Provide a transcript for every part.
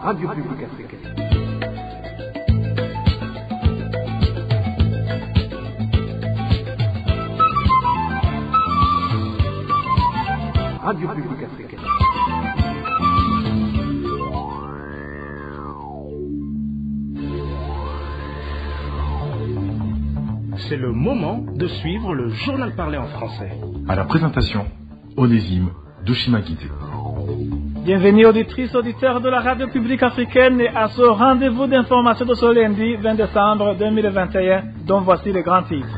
Radio Publique Africaine. Radio Publique Africaine. C'est le moment de suivre le journal parlé en français. À la présentation, Onésime Dushimagite. Bienvenue auditrices, auditeurs de la Radio Publique Africaine et à ce rendez-vous d'information de ce lundi 20 décembre 2021 dont voici les grands titres.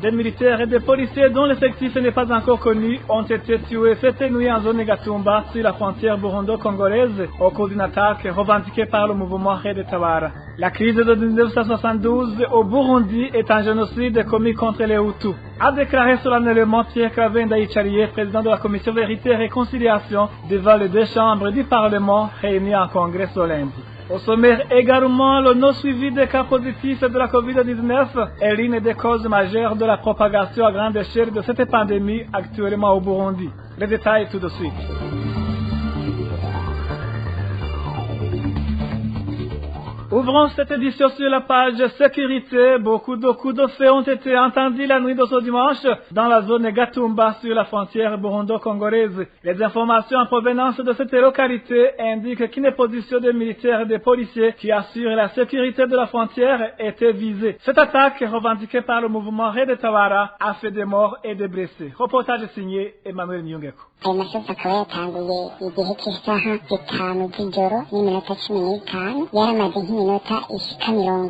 Des militaires et des policiers dont l'effectif n'est pas encore connu ont été tués cette nuit en zone Gatumba sur la frontière burundo-congolaise au cours d'une attaque revendiquée par le mouvement Red Tabara. La crise de 1972 au Burundi est un génocide commis contre les Hutus, a déclaré solennellement Pierre Claver Ndayicariye, président de la commission Vérité et Réconciliation devant les deux chambres du Parlement réunies en congrès ce lundi. Au sommaire également, le non-suivi des cas positifs de la Covid-19 est l'une des causes majeures de la propagation à grande échelle de cette pandémie actuellement au Burundi. Les détails tout de suite. Ouvrons cette édition sur la page sécurité. Beaucoup de coups de feu ont été entendus la nuit de ce dimanche dans la zone Gatumba sur la frontière burundo-congolaise. Les informations en provenance de cette localité indiquent qu'une position de militaires et de policiers qui assurent la sécurité de la frontière était visée. Cette attaque, revendiquée par le mouvement Red Tabara, a fait des morts et des blessés. Reportage signé Emmanuel Nyungeko. Ayo masasu akaba yatanguye igihe cy'isaha 5 z'ijoro n'iminota 15 yaramaze nk'iminota ishika 20.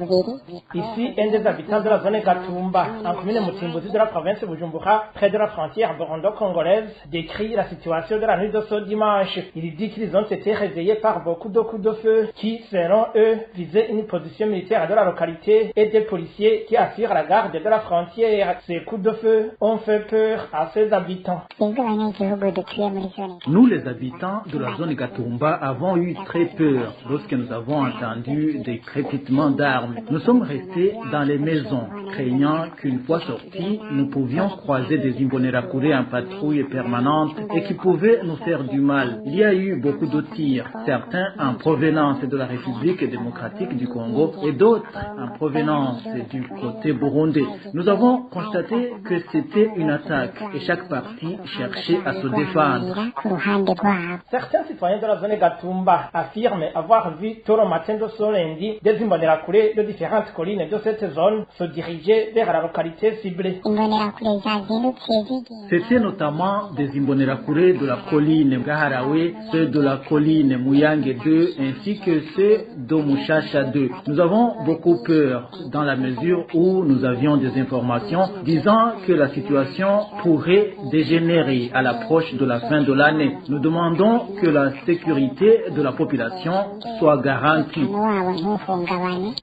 Ici, un des habitants de la zone Gatumba, en commune Mutimbuzi de la province de Bujumbura, près de la frontière burundo-congolaise, décrit la situation de la nuit de ce dimanche. Il dit qu'ils ont été réveillés par beaucoup de coups de feu qui, selon eux, visaient une position militaire de la localité et des policiers qui assurent la garde de la frontière. Ces coups de feu ont fait peur à ses habitants. Nous, les habitants de la zone Gatumba, avons eu très peur lorsque nous avons entendu des crépitements d'armes. Nous sommes restés dans les maisons, craignant qu'une fois sortis, nous pouvions croiser des Imbonerakure en patrouille permanente et qui pouvaient nous faire du mal. Il y a eu beaucoup de tirs, certains en provenance de la République démocratique du Congo et d'autres en provenance du côté burundais. Nous avons constaté que c'était une attaque et chaque partie cherchait à se défendre. Certains citoyens de la zone Gatumba affirment avoir vu tôt le matin de ce lundi des Imbonerakure de différentes collines de cette zone se diriger vers la localité ciblée. C'était notamment des Imbonerakure de la colline Gaharawe, ceux de la colline Muyange 2 ainsi que ceux de Mushasha 2. Nous avons beaucoup peur dans la mesure où nous avions des informations disant que la situation pourrait dégénérer à l'approche de la fin de l'année. Nous demandons que la sécurité de la population soit garantie.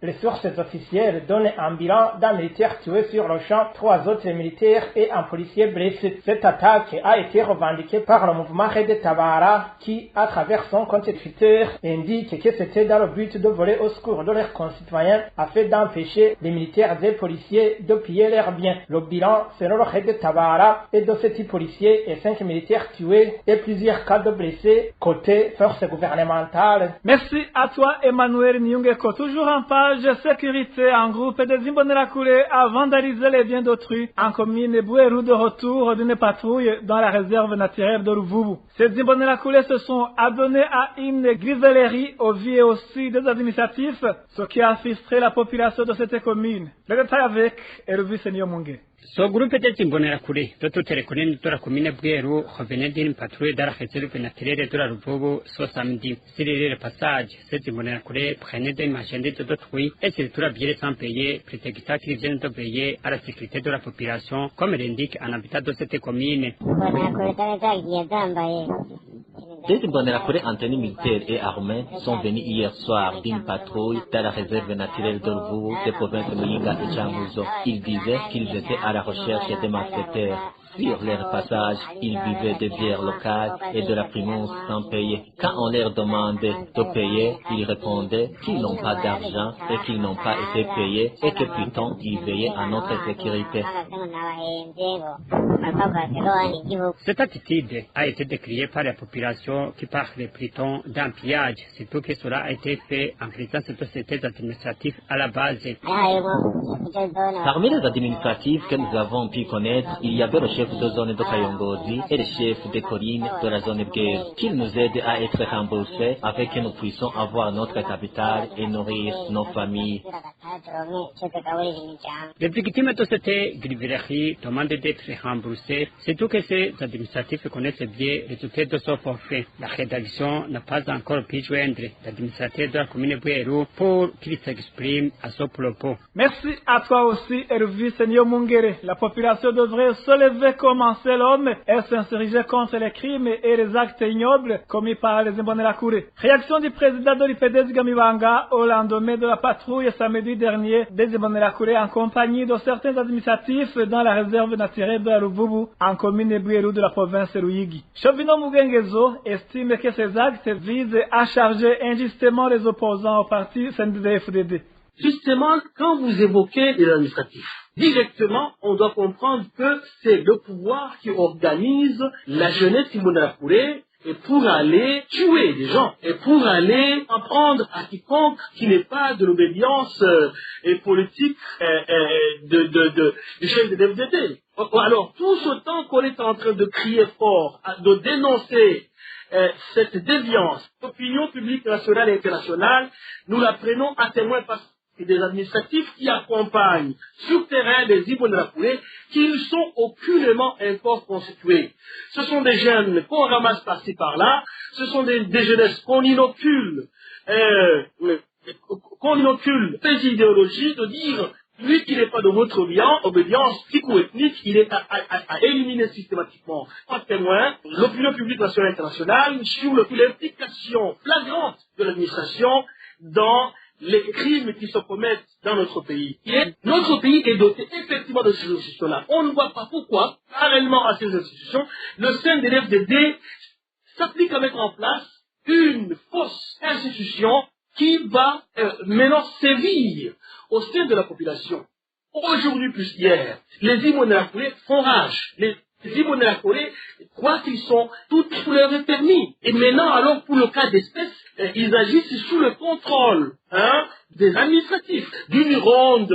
Les sources officielles donnent un bilan d'un militaire tué sur le champ, 3 autres militaires et un policier blessé. Cette attaque a été revendiquée par le mouvement Red Tabara qui, à travers son compte Twitter, indique que c'était dans le but de voler au secours de leurs concitoyens afin d'empêcher les militaires et policiers de piller leurs biens. Le bilan, selon le Red Tabara, est de 7 policiers et 5 militaires tués et plusieurs cas de blessés côté force gouvernementale. Merci à toi Emmanuel Nyungeko. Toujours en page sécurité, un groupe des Imbonerakure a vandalisé les biens d'autrui en commune Bouérou de retour d'une patrouille dans la réserve naturelle de Ruvubu. Ces Imbonerakure se sont adonnés à une grisellerie au vu et aussi des administratifs, ce qui a frustré la population de cette commune. Le détail avec Elvis Nyomungé. So groupe d'Imbonerakure de toutes les communes de la commune Bouérou revenait d'une patrouille dans la réserve naturelle de la Ruvubu ce samedi. Sur le passage, ces Imbonerakure prenaient des marchandises d'autrui et se retrouvaient sans payer, prétextant qu'ils viennent de veiller à la sécurité de la population, comme l'indique un habitant de cette commune. Des Imbonerakure en tenue militaire et armés sont venus hier soir d'une patrouille dans la réserve naturelle de Ruvubu des provinces Muyinga et Changuzo. Ils disaient qu'ils étaient à la recherche des malfaiteurs. Sur leur passage, ils buvaient des bières locales et de la primance sans payer. Quand on leur demandait de payer, ils répondaient qu'ils n'ont pas d'argent et qu'ils n'ont pas été payés et que pourtant ils veillaient à notre sécurité. Cette attitude a été décriée par la population qui parle plutôt d'un pillage, surtout que cela a été fait en présence de sociétés administratives à la base. Parmi les administratifs que nous avons pu connaître, il y avait le chef de zone de Kayongozi et le chef des collines de la zone Bguer, qui nous aident à être remboursés afin que nous puissions avoir notre capital et nourrir nos familles. Les victimes de cette griverie demandent d'être remboursées, surtout que ces administratifs connaissent bien les résultats de ce forfait. La rédaction n'a pas encore pu joindre l'administrateur de la commune Bweru pour qu'il s'exprime à ce propos. Merci à toi aussi, Hervé Senio Mungere. La population devrait se lever comme un seul homme et s'insurger contre les crimes et les actes ignobles commis par les Imbonerakure. Réaction du président de l'IPD Zigamibanga au lendemain de la patrouille samedi dernier des Imbonerakure en compagnie de certains administratifs dans la réserve naturelle de la Ruvubu en commune Bweru de la province Ruyigi. Chovino Mugengezo estime que ces actes visent à charger injustement les opposants au parti CNDD-FDD. Justement, quand vous évoquez les administratifs, directement, on doit comprendre que c'est le pouvoir qui organise la jeunesse Imbonerakure et pour aller tuer des gens et pour aller apprendre à quiconque qui n'est pas de l'obédience politique du chef de FDD. Alors, tout ce temps qu'on est en train de crier fort, de dénoncer cette déviance, l'opinion publique nationale et internationale, nous la prenons à témoin parce que des administratifs qui accompagnent sur terrain les Imbonerakure qui ne sont aucunement encore constitués. Ce sont des jeunes qu'on ramasse par-ci par-là, ce sont des jeunesses qu'on inocule ces idéologies de dire lui qui n'est pas de votre obédience psycho-ethnique, il est à éliminer systématiquement. En témoin, l'opinion publique nationale et internationale sur l'implication flagrante de l'administration dans les crimes qui se commettent dans notre pays. Et notre pays est doté effectivement de ces institutions-là. On ne voit pas pourquoi, parallèlement à ces institutions, le CNDD-FDD s'applique à mettre en place une fausse institution qui va maintenant sévir au sein de la population. Aujourd'hui plus hier, les Imbonerakure font rage. Les Imbonerakure croient qu'ils sont tout leur est permis. Et maintenant, alors, pour le cas d'espèce, ils agissent sous le contrôle des administratifs. D'une ronde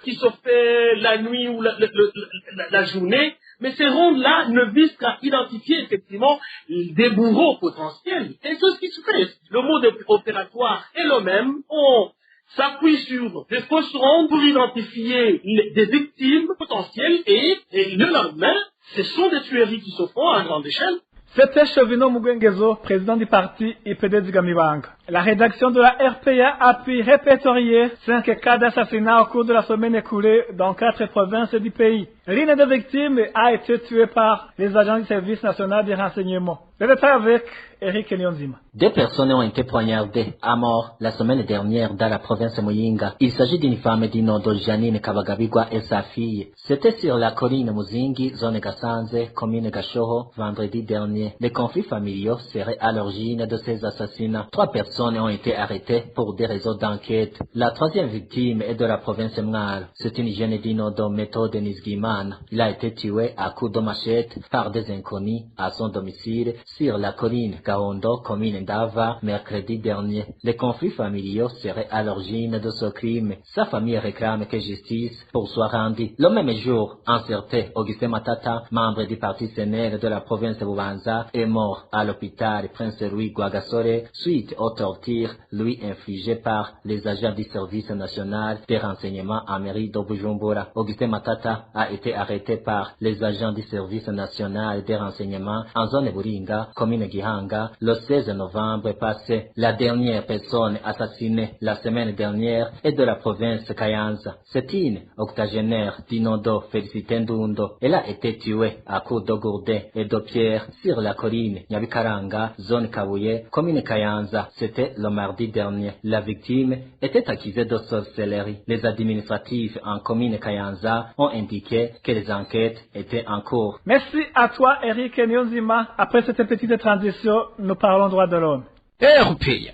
qui se fait la nuit ou la journée, mais ces rondes-là ne visent qu'à identifier effectivement des bourreaux potentiels. Et c'est ce qui se fait. Le mode opératoire est le même. On s'appuie sur des fausses rondes pour identifier des victimes potentielles et le lendemain, ce sont des tueries qui se font à grande échelle. C'était Chovino Mugengezo, président du parti IPD Zigamibanga. La rédaction de la RPA a pu répertorier 5 cas d'assassinat au cours de la semaine écoulée dans 4 provinces du pays. L'une des victimes a été tuée par les agents du service national des renseignements. Le détail avec Eric Nyonzima. 2 personnes ont été poignardées à mort la semaine dernière dans la province Muyinga. Il s'agit d'une femme du nom de Janine Kabagabigwa et sa fille. C'était sur la colline Muzingi, zone Gasanze, commune Gashoho, vendredi dernier. Les conflits familiaux seraient à l'origine de ces assassinats. 3 personnes ont été arrêtées pour des raisons d'enquête. La 3e victime est de la province Mngar. C'est une jeune du nom de Méthode Nizgiman. Il a été tué à coups de machette par des inconnus à son domicile sur la colline Kaondo, commune d'Ava, mercredi dernier. Les conflits familiaux seraient à l'origine de ce crime. Sa famille réclame que justice pour soit rendue. Le même jour, un certain Augustin Matata, membre du parti sénère de la province de Bubanza, est mort à l'hôpital Prince Louis Guagasore suite aux tortures lui infligées par les agents du service national des renseignements à mairie de Bujumbura. Augustin Matata a été arrêté par les agents du service national des renseignements en zone Buringa, commune Gihanga, le 16 novembre passé. La dernière personne assassinée la semaine dernière est de la province Kayanza. C'est une octogénaire du nom de Félicité Ndundo. Elle a été tuée à coups de gourdin et de pierre sur la colline Nyabikaranga, zone Kabuye, commune Kayanza. C'était le mardi dernier. La victime était accusée de sorcellerie. Les administratifs en commune Kayanza ont indiqué précisé que les enquêtes étaient en cours. Merci à toi, Eric Nyonzima. Après cette petite transition, nous parlons droit de l'homme. RPA.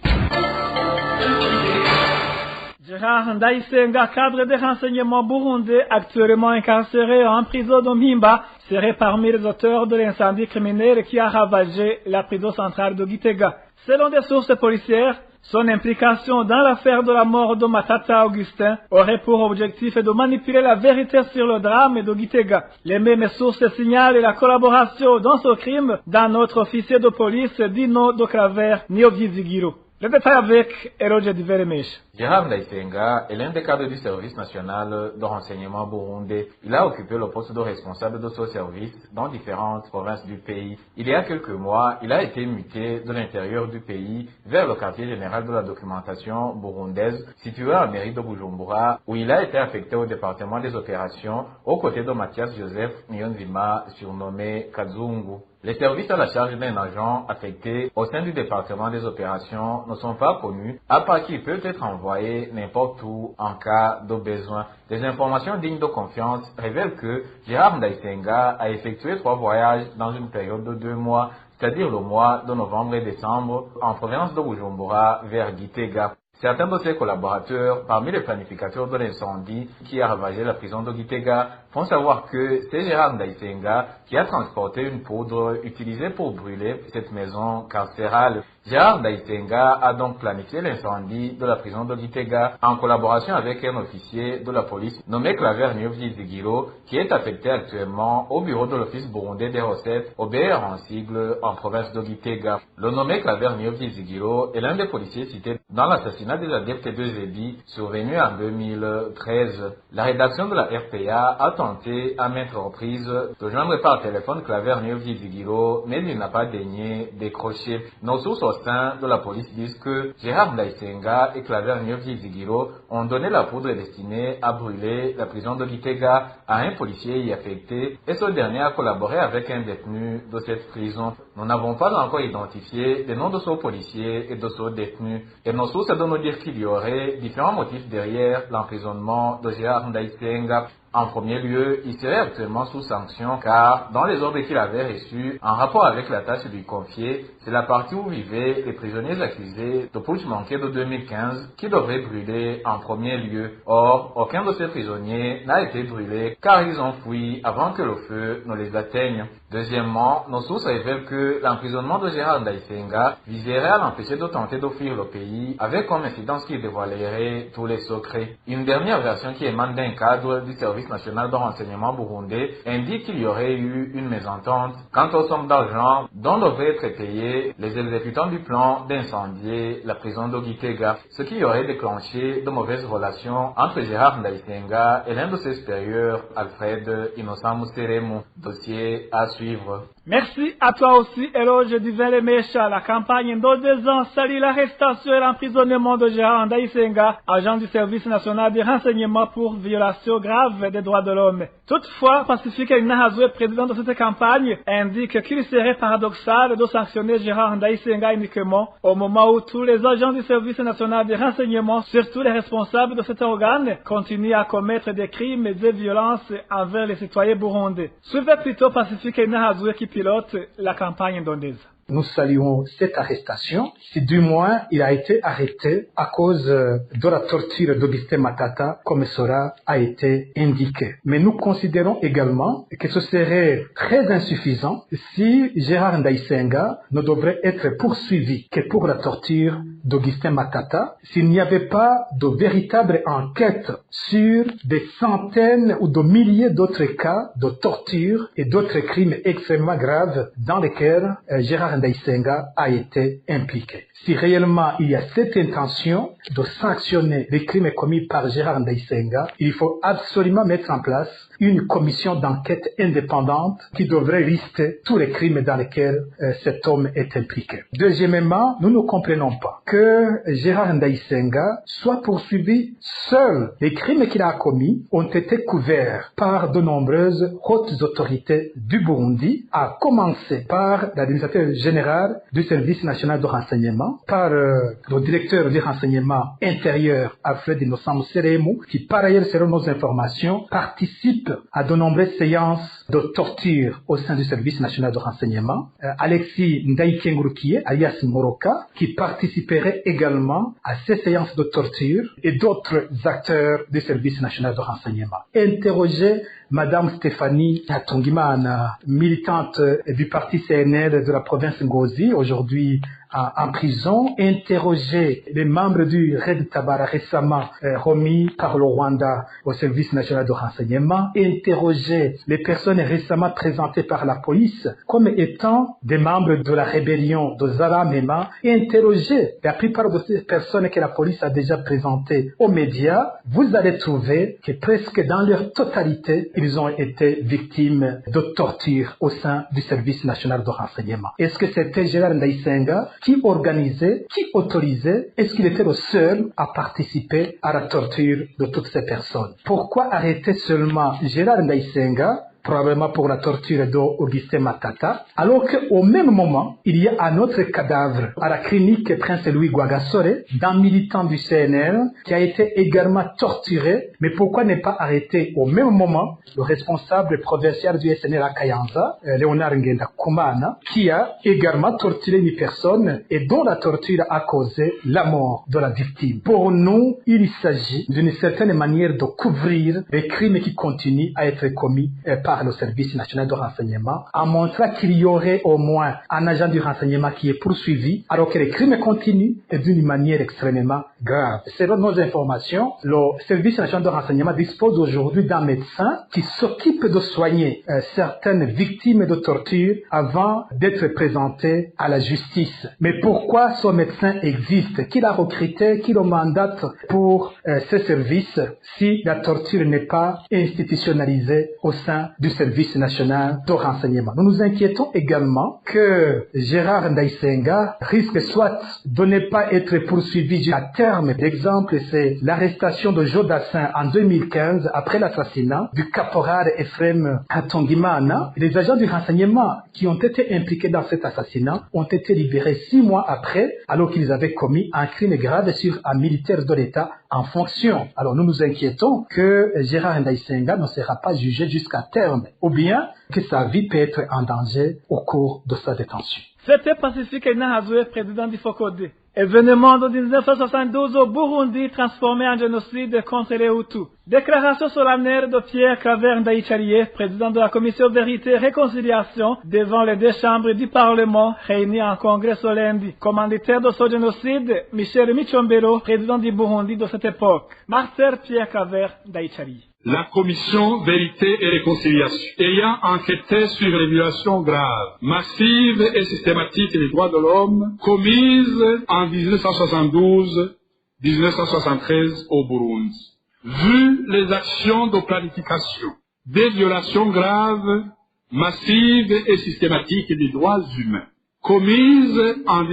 Gérard Ndayisenga, cadre de renseignement burundais, actuellement incarcéré en prison de Mpimba, serait parmi les auteurs de l'incendie criminel qui a ravagé la prison centrale de Gitega. Selon des sources policières, son implication dans l'affaire de la mort de Matata Augustin aurait pour objectif de manipuler la vérité sur le drame de Gitega. Les mêmes sources signalent la collaboration dans ce crime d'un autre officier de police, Dino Doclaver Niyovyizigiro. Le détail avec Eroge Diveremesh. Gérard Ndayisenga est l'un des cadres du service national de renseignement burundais. Il a occupé le poste de responsable de ce service dans différentes provinces du pays. Il y a quelques mois, il a été muté de l'intérieur du pays vers le quartier général de la documentation burundaise situé à la mairie de Bujumbura, où il a été affecté au département des opérations aux côtés de Mathias Joseph Nyonzima, surnommé Kazungu. Les services à la charge d'un agent affecté au sein du département des opérations ne sont pas connus, à part qu'il peut être envoyé n'importe où en cas de besoin. Des informations dignes de confiance révèlent que Gérard Ndayisenga a effectué 3 voyages dans une période de 2 mois, c'est-à-dire le mois de novembre et décembre, en province de Bujumbura vers Gitega. Certains de ses collaborateurs, parmi les planificateurs de l'incendie qui a ravagé la prison de Gitega, font savoir que c'est Gérard Ndayisenga qui a transporté une poudre utilisée pour brûler cette maison carcérale. Gérard Ndayisenga a donc planifié l'incendie de la prison de Gitega en collaboration avec un officier de la police nommé Claver Niyovyizigiro qui est affecté actuellement au bureau de l'Office burundais des recettes, OBR en sigle, en province de Gitega. Le nommé Claver Niyovyizigiro est l'un des policiers cités dans l'assassinat des adeptes de Zébi survenu en 2013. La rédaction de la RPA a tenté à maintes reprises de joindre par téléphone Claver Niyovyizigiro, mais il n'a pas daigné décrocher. Nos sources au sein de la police disent que Gérard Ndayisenga et Claver Niyovyizigiro ont donné la poudre destinée à brûler la prison de Gitega à un policier y affecté et ce dernier a collaboré avec un détenu de cette prison. Nous n'avons pas encore identifié les noms de ce policier et de ce détenu et nos sources donnent nous dire qu'il y aurait différents motifs derrière l'emprisonnement de Gérard Ndayisenga. En premier lieu, il serait actuellement sous sanction car, dans les ordres qu'il avait reçus, en rapport avec la tâche lui confiée, c'est la partie où vivaient les prisonniers accusés de putsch manqué de 2015 qui devrait brûler en premier lieu. Or, aucun de ces prisonniers n'a été brûlé car ils ont fui avant que le feu ne les atteigne. Deuxièmement, nos sources révèlent que l'emprisonnement de Gérard Ndayisenga viserait à l'empêcher de tenter de fuir le pays avec comme incidence qu'il dévoilerait tous les secrets. Une dernière version qui émane d'un cadre du service national de renseignement burundais indique qu'il y aurait eu une mésentente quant aux sommes d'argent dont devraient être payés les exécutants du plan d'incendier la prison de Gitega, ce qui aurait déclenché de mauvaises relations entre Gérard Ndayisenga et l'un de ses supérieurs, Alfred Innocent Museremu. Dossier à suivre. Merci à toi aussi, Eloge Diveremecha. La campagne de 2 ans salue l'arrestation et l'emprisonnement de Gérard Ndayisenga, agent du service national de renseignement pour violation grave des droits de l'homme. Toutefois, Pacifique Nahazoué, président de cette campagne, indique qu'il serait paradoxal de sanctionner Gérard Ndayisenga uniquement au moment où tous les agents du service national de renseignement, surtout les responsables de cet organe, continuent à commettre des crimes et des violences envers les citoyens burundais. Suivez plutôt Pacifique Nahazoué qui pilote la campagne dondaise. Nous saluons cette arrestation. Si du moins il a été arrêté à cause de la torture d'Augustin Matata, comme cela a été indiqué. Mais nous considérons également que ce serait très insuffisant si Gérard Ndayisenga ne devrait être poursuivi que pour la torture d'Augustin Matata, s'il n'y avait pas de véritable enquête sur des centaines ou de milliers d'autres cas de torture et d'autres crimes extrêmement graves dans lesquels Gérard Ndayisenga a été impliqué. Si réellement il y a cette intention de sanctionner les crimes commis par Gérard Ndayisenga, il faut absolument mettre en place une commission d'enquête indépendante qui devrait lister tous les crimes dans lesquels cet homme est impliqué. Deuxièmement, nous ne comprenons pas que Gérard Ndayisenga soit poursuivi seul. Les crimes qu'il a commis ont été couverts par de nombreuses hautes autorités du Burundi, à commencer par l'administrateur général du service national de renseignement par le directeur du renseignement intérieur Alfred Innocent Seremou, qui par ailleurs, selon nos informations, participe à de nombreuses séances de torture au sein du service national de renseignement. Alexis Ndaïkengurukiye, alias Moroka, qui participerait également à ces séances de torture, et d'autres acteurs du service national de renseignement. Interroger Madame Stéphanie Hatungimana, militante du parti CNL de la province Ngozi, aujourd'hui en prison, interroger les membres du Red Tabara récemment remis par le Rwanda au service national de renseignement, interroger les personnes récemment présentées par la police comme étant des membres de la rébellion de Zalamema, interroger la plupart de ces personnes que la police a déjà présentées aux médias. Vous allez trouver que presque dans leur totalité, ils ont été victimes de torture au sein du service national de renseignement. Est-ce que c'était Gérard Ndaïsenga qui organisait, qui autorisait? Est-ce qu'il était le seul à participer à la torture de toutes ces personnes? Pourquoi arrêter seulement Gérard Ndaïsenga, probablement pour la torture d'Augustin Matata, alors qu'au même moment, il y a un autre cadavre à la clinique Prince Louis Gwagasore, d'un militant du CNL, qui a été également torturé. Mais pourquoi ne pas arrêter au même moment le responsable provincial du SNL à Kayanza, Léonard Ngenda Kumana, qui a également torturé une personne et dont la torture a causé la mort de la victime? Pour nous, il s'agit d'une certaine manière de couvrir les crimes qui continuent à être commis par le service national de renseignement, en montrant qu'il y aurait au moins un agent du renseignement qui est poursuivi, alors que les crimes continuent et d'une manière extrêmement grave. Selon nos informations, le service national de renseignement dispose aujourd'hui d'un médecin qui s'occupe de soigner certaines victimes de torture avant d'être présenté à la justice. Mais pourquoi ce médecin existe? Qui l'a recruté? Qui le mandate pour ce service si la torture n'est pas institutionnalisée au sein du service national de renseignement? Nous nous inquiétons également que Gérard Ndaïsenga risque soit de ne pas être poursuivi à terme. L'exemple, c'est l'arrestation de Joe Dassin en 2015 après l'assassinat du caporal Ephraim Hatungimana. Les agents du renseignement qui ont été impliqués dans cet assassinat ont été libérés 6 mois après, alors qu'ils avaient commis un crime grave sur un militaire de l'État en fonction. Alors nous nous inquiétons que Gérard Ndaïsenga ne sera pas jugé jusqu'à terme, ou bien que sa vie peut être en danger au cours de sa détention. C'était Pacifique Nahazoué, président du FOCODE. Événement de 1972 au Burundi transformé en génocide contre les Hutus. Déclaration solennelle de Pierre Claver Ndaïcharié, président de la commission Vérité et Réconciliation, devant les 2 chambres du Parlement réunies en congrès ce lundi. Commanditaire de ce génocide, Michel Michombero, président du Burundi de cette époque. Martyr Pierre Claver Ndaïcharié. La commission Vérité et Réconciliation, ayant enquêté sur les violations graves, massives et systématiques des droits de l'homme commises en 1972-1973 au Burundi, vu les actions de planification des violations graves, massives et systématiques des droits humains commises en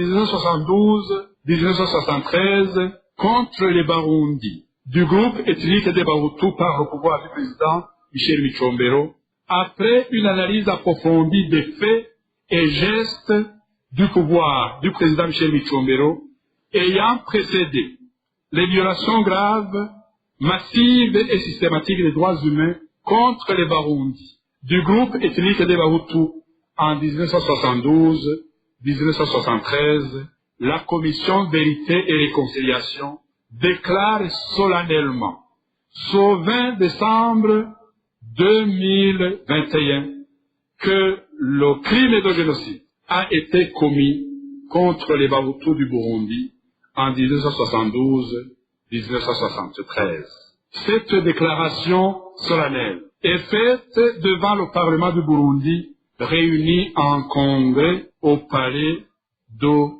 1972-1973 contre les Barundi, du groupe ethnique des Bahutus par le pouvoir du président Michel Michombero, après une analyse approfondie des faits et gestes du pouvoir du président Michel Michombero ayant précédé les violations graves, massives et systématiques des droits humains contre les Barundi, du groupe ethnique des Bahutus en 1972-1973, la commission Vérité et Réconciliation déclare solennellement, ce 20 décembre 2021, que le crime de génocide a été commis contre les Bahutus du Burundi en 1972-1973. Cette déclaration solennelle est faite devant le Parlement du Burundi, réuni en congrès au palais de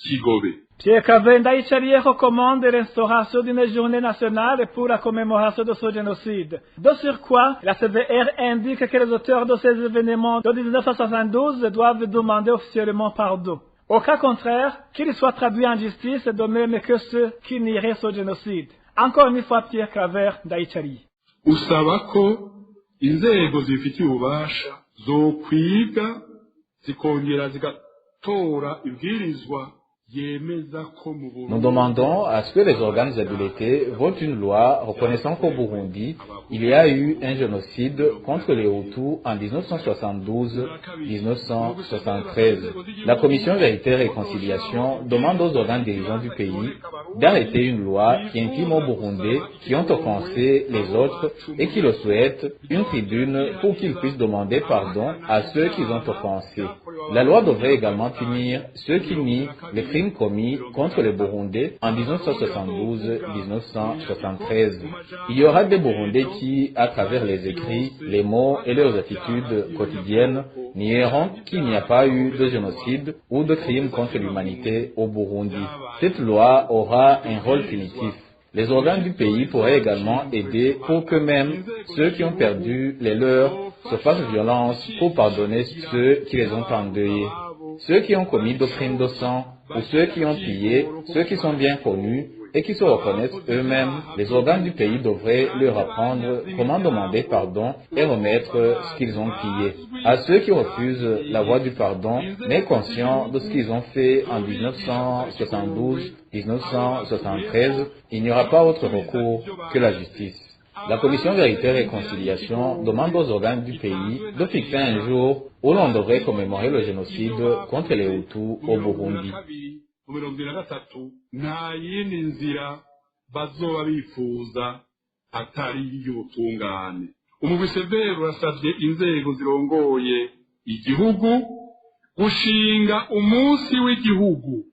Kigobe. Pierre Claver Ndaïcharié recommande l'instauration d'une journée nationale pour la commémoration de ce génocide. De surcroît, la CVR indique que les auteurs de ces événements de 1972 doivent demander officiellement pardon. Au cas contraire, qu'ils soient traduits en justice de même que ceux qui nieraient ce génocide. Encore une fois, Pierre Claver Ndaïcharié. Usaba ko inzego zifitiye ububasha zo kwiga zikongera gutora ibwirizwa. Nous demandons à ce que les organes habilités votent une loi reconnaissant qu'au Burundi, il y a eu un génocide contre les Hutus en 1972-1973. La Commission Vérité et Réconciliation demande aux organes dirigeants du pays d'arrêter une loi qui intime aux Burundais qui ont offensé les autres et qui le souhaitent une tribune pour qu'ils puissent demander pardon à ceux qu'ils ont offensés. La loi devrait également punir ceux qui nient les crimes commis contre les Burundais en 1972-1973. Il y aura des Burundais qui, à travers les écrits, les mots et leurs attitudes quotidiennes, nieront qu'il n'y a pas eu de génocide ou de crimes contre l'humanité au Burundi. Cette loi aura un rôle punitif. Les organes du pays pourraient également aider pour que même ceux qui ont perdu les leurs se fassent violence pour pardonner ceux qui les ont endeuillés. Ceux qui ont commis de crimes de sang ou ceux qui ont pillé, ceux qui sont bien connus et qui se reconnaissent eux-mêmes, les organes du pays devraient leur apprendre comment demander pardon et remettre ce qu'ils ont pillé. À ceux qui refusent la voie du pardon, mais conscients de ce qu'ils ont fait en 1972-1973, il n'y aura pas autre recours que la justice. La Commission Vérité et Réconciliation demande aux organes du pays de fixer un jour où l'on devrait commémorer le génocide contre les Hutus au Burundi. Nta yindi nzira bazoba bifuza atari y'ubutungane. Umugwi Severe urasavye inzego zirongoye igihugu gushinga umunsi w'igihugu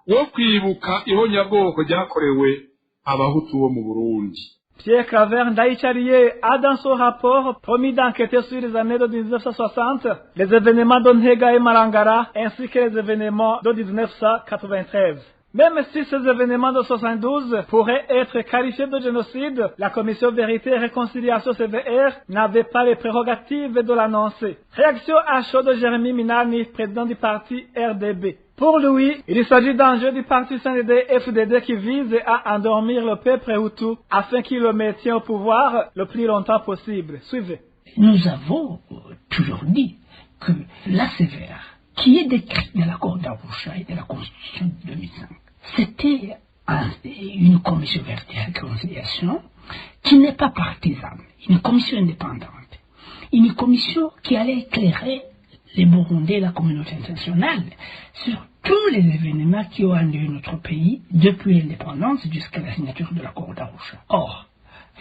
wo kwibuka ihonyabwoko ryakorewe abahutu bo mu Burundi. Pierre Claver Ndayicariye a dans son rapport promis d'enquêter sur les années de 1960, les événements de Ntega et Marangara, ainsi que les événements de 1993. Même si ces événements de 72 pourraient être qualifiés de génocide, la Commission Vérité et Réconciliation CVR n'avait pas les prérogatives de l'annoncer. Réaction à chaud de Jérémy Minani, président du parti RDB. Pour lui, il s'agit d'enjeux du parti CNDD-FDD qui vise à endormir le peuple hutu afin qu'il le maintienne au pouvoir le plus longtemps possible. Suivez. Nous avons toujours dit que la CVR, qui est décrite dans l'accord d'Arusha et de la Constitution de 2005, c'était une commission vérité et réconciliation qui n'est pas partisane, une commission indépendante, une commission qui allait éclairer les Burundais et la communauté internationale sur tous les événements qui ont amené notre pays depuis l'indépendance jusqu'à la signature de l'accord d'Arusha. Or,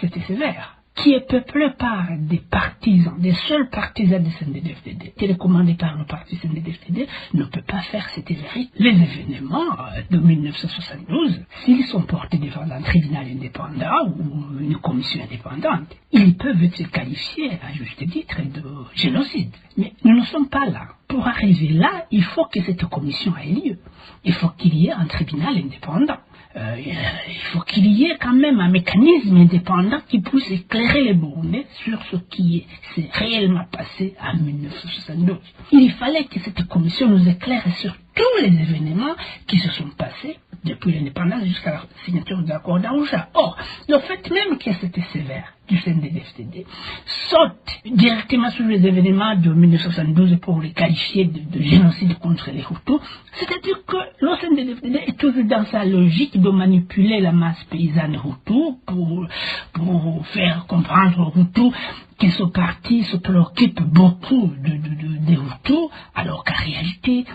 c'était sévère, qui est peuplé par des partisans, des seuls partisans du CNDD-FDD, télécommandés par le parti CNDD-FDD, ne peut pas faire cette vérité. Les événements de 1972, s'ils sont portés devant un tribunal indépendant ou une commission indépendante, ils peuvent être qualifiés, à juste titre, de génocide. Mais nous ne sommes pas là. Pour arriver là, il faut que cette commission ait lieu. Il faut qu'il y ait un tribunal indépendant. Il faut qu'il y ait quand même un mécanisme indépendant qui puisse éclairer les Burundais sur ce qui s'est réellement passé en 1972. Il fallait que cette commission nous éclaire sur tous les événements qui se sont passés depuis l'indépendance jusqu'à la signature de l'accord d'Arusha. Or, le fait même que c'était sévère du CNDD-FDD saute directement sur les événements de 1972 pour les qualifier de génocide contre les Hutus, c'est-à-dire que le CNDD-FDD est toujours dans sa logique de manipuler la masse paysanne Hutu pour faire comprendre aux Hutus que ce parti se préoccupe beaucoup des Hutus, alors qu'en réalité,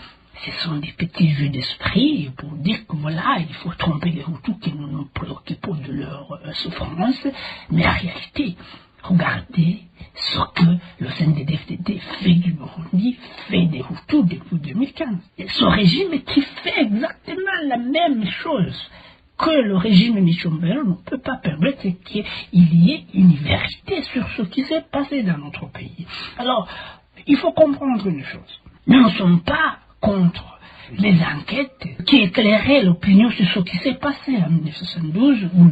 ce sont des petits jeux d'esprit pour dire que voilà, il faut tromper les Hutus qui nous nous préoccupons de leur souffrance. Mais en réalité, regardez ce que le CNDD-FDD fait du Burundi, fait des Hutus depuis 2015. Et ce régime qui fait exactement la même chose que le régime Michombero ne peut pas permettre qu'il y ait une vérité sur ce qui s'est passé dans notre pays. Alors, il faut comprendre une chose. Nous ne sommes pas contre les enquêtes qui éclairaient l'opinion sur ce qui s'est passé en 1972 ou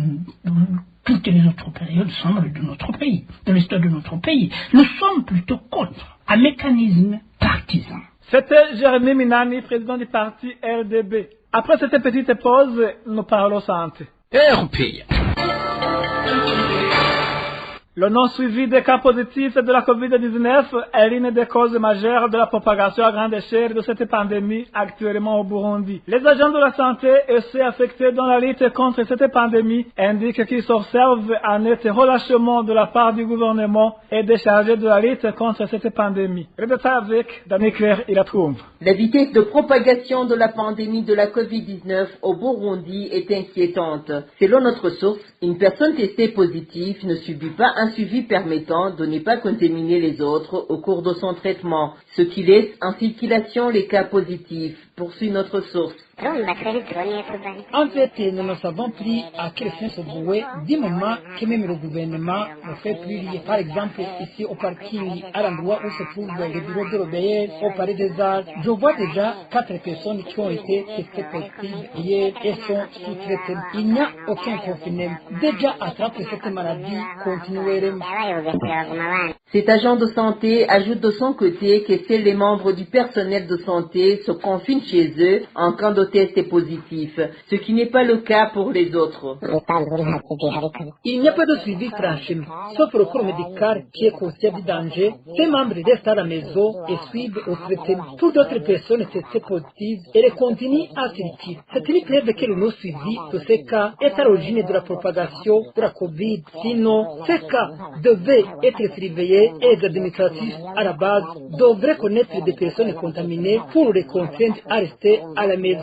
toutes les autres périodes sombres de notre pays, de l'histoire de notre pays. Nous sommes plutôt contre un mécanisme partisan. C'était Jérémy Minani, président du parti RDB. Après cette petite pause, nous parlons santé. RPA. Le non-suivi des cas positifs de la COVID-19 est l'une des causes majeures de la propagation à grande échelle de cette pandémie actuellement au Burundi. Les agents de la santé et ceux affectés dans la lutte contre cette pandémie indiquent qu'ils s'observent un net relâchement de la part du gouvernement et des chargés de la lutte contre cette pandémie. Le détail avec Daniel Claire, il la trouve. La vitesse de propagation de la pandémie de la COVID-19 au Burundi est inquiétante. Selon notre source, une personne testée positive ne subit pas un suivi permettant de ne pas contaminer les autres au cours de son traitement, ce qui laisse en circulation les cas positifs, poursuit notre source. En fait, nous ne savons plus à quel sens se vouer du moment que même le gouvernement ne fait plus lier. Par exemple, ici au parking, à l'endroit où se trouve le bureau de l'OBS, au Palais des Arts, je vois déjà 4 personnes qui ont été testées positives hier et sont sous traitement. Il n'y a aucun confinement. Déjà attraper cette maladie continuellement. Cet agent de santé ajoute de son côté que seuls les membres du personnel de santé se confinent chez eux en cas de test positif, ce qui n'est pas le cas pour les autres. Il n'y a pas de suivi franchement, sauf le corps médical qui est conscient du danger. Ces membres restent à la maison et suivent au traitement. Pour d'autres personnes testées positives, elles continuent à circuler. C'est une preuve que le non-suivi de ces cas est à l'origine de la propagation de la COVID. Sinon, ces cas devaient être surveillés et les administratifs à la base devraient connaître des personnes contaminées pour les contraindre à rester à la maison.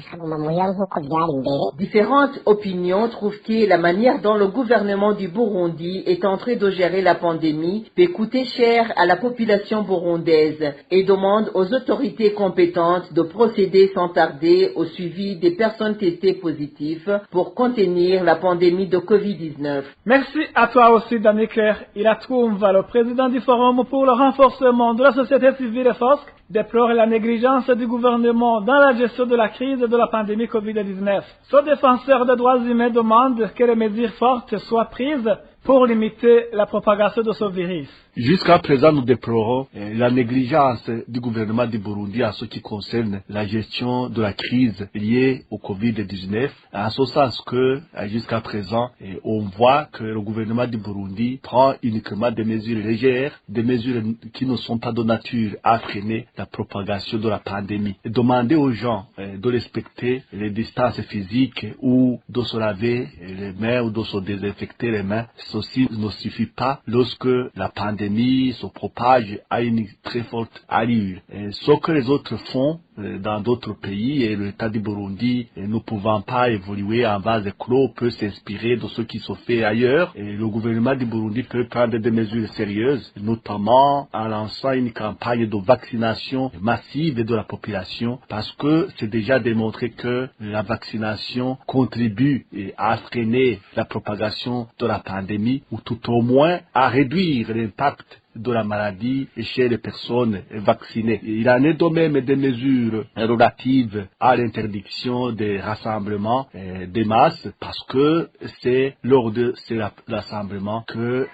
Différentes opinions trouvent que la manière dont le gouvernement du Burundi est en train de gérer la pandémie peut coûter cher à la population burundaise et demandent aux autorités compétentes de procéder sans tarder au suivi des personnes testées positives pour contenir la pandémie de COVID-19. Merci à toi aussi, Daniel Claire. Il a trouvé le président du Forum pour le renforcement de la société civile et FOSC déplore la négligence du gouvernement dans la gestion de la crise de la pandémie COVID-19. Ce défenseur des droits humains demande que les mesures fortes soient prises pour limiter la propagation de ce virus. Jusqu'à présent, nous déplorons la négligence du gouvernement du Burundi en ce qui concerne la gestion de la crise liée au Covid-19, en ce sens que, jusqu'à présent, on voit que le gouvernement du Burundi prend uniquement des mesures légères, des mesures qui ne sont pas de nature à freiner la propagation de la pandémie. Et demander aux gens de respecter les distances physiques ou de se laver les mains ou de se désinfecter les mains, ceci ne suffit pas lorsque la pandémie se propage à une très forte allure. Ce que les autres font dans d'autres pays et l'État du Burundi, ne pouvant pas évoluer en vase clos, peut s'inspirer de ce qui se fait ailleurs. Et le gouvernement du Burundi peut prendre des mesures sérieuses, notamment en lançant une campagne de vaccination massive de la population, parce que c'est déjà démontré que la vaccination contribue à freiner la propagation de la pandémie, ou tout au moins à réduire l'impact de la maladie chez les personnes vaccinées. Il en est de même des mesures relatives à l'interdiction des rassemblements des masses, parce que c'est lors de ces rassemblements que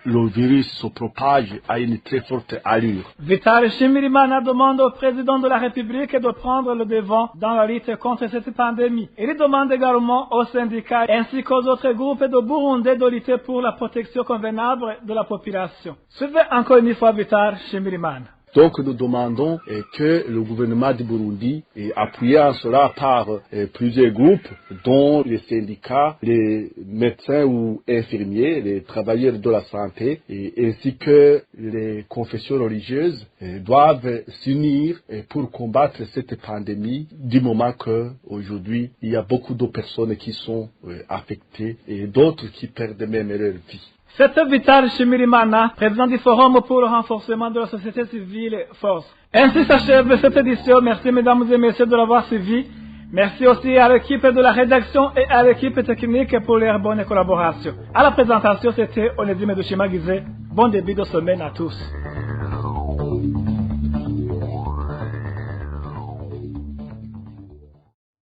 le virus se propage à une très forte allure. Vital Shimirimana demande au président de la République de prendre le devant dans la lutte contre cette pandémie. Il demande également aux syndicats ainsi qu'aux autres groupes de Burundais de lutter pour la protection convenable de la population. Suivez encore une fois Vital Shimirimana. Donc nous demandons que le gouvernement du Burundi, appuyé en cela par plusieurs groupes, dont les syndicats, les médecins ou infirmiers, les travailleurs de la santé, ainsi que les confessions religieuses, doivent s'unir pour combattre cette pandémie, du moment que aujourd'hui il y a beaucoup de personnes qui sont affectées et d'autres qui perdent même leur vie. C'était Vital Shimirimana, président du Forum pour le renforcement de la société civile et force. Ainsi s'achève cette édition. Merci mesdames et messieurs de l'avoir suivi. Merci aussi à l'équipe de la rédaction et à l'équipe technique pour leur bonne collaboration. À la présentation, c'était Onésime Dushima Guizé. Bon début de semaine à tous.